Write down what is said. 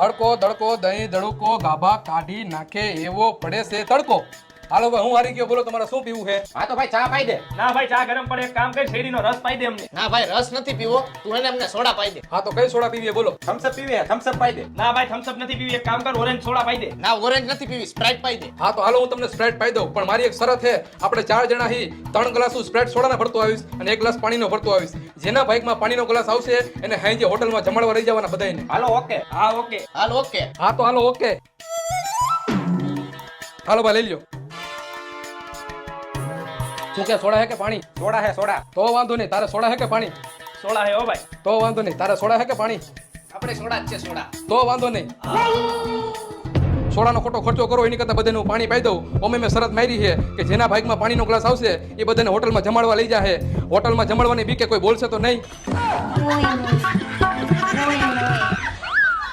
હડકો દડકો દહીં દડુકો ગાભા કાઢી નાખે એવો પડે છે તડકો. હાલો ભાઈ હું હારી ગયો, બોલો તમારે શું પીવું છે? હા તો ભાઈ ચા પાઈ દે. ના ભાઈ ચા ગરમ પડે, એક કામ કર શેરડીનો રસ પાઈ દે અમને. ના ભાઈ રસ નથી પીવો, તું એને અમને સોડા પાઈ દે. હા તો કઈ સોડા પીવી છે બોલો? થમ્સ અપ પીવે, થમ્સ અપ પાઈ દે. ના ભાઈ થમ્સ અપ નથી પીવી, એક કામ કર ઓરેન્જ સોડા પાઈ દે. ના ઓરેન્જ નથી પીવી, સ્પ્રાઇટ પાઈ દે. હા તો હાલો હું તમને સ્પ્રાઇટ પાઈ દઉં, પણ મારી એક શરત છે, આપણે 4 જણા હી 3 ગ્લાસ સ્પ્રાઇટ સોડાના ભરતો આવીશ અને 1 ગ્લાસ પાણીનો ભરતો આવીશ. જેના બાઇકમાં પાણીનો ગ્લાસ આવશે એને હાઈજે હોટલમાં જમાડવા રહી જવાના બધાયને. Hello okay. હા ઓકે. હાલ ઓકે. હા તો હાલો ઓકે. હાલો ભાઈ લઈ લ્યો. શું કે સોડા હે કે પાણી? સોડા હે સોડા. તો વાંધો નહીં, તારે સોડા હે કે પાણી? સોડા હે ઓ ભાઈ. તો વાંધો નહીં, તારે સોડા હે કે પાણી? આપણે સોડા જ છે સોડા. તો વાંધો નહીં. સોડાનો ખોટો ખર્ચો કરો એની કરતા બધાને હું પાણી પાઈ દઉં. ઓમે મેં શરત મારી છે કે જેના બાઇકમાં પાણીનો ગ્લાસ આવશે એ બધાને હોટલમાં જમાડવા લઈ જાહે. હોટલમાં જમાડવાની બીકે કોઈ બોલશે તો નહીં. Muy, muy, muy, muy.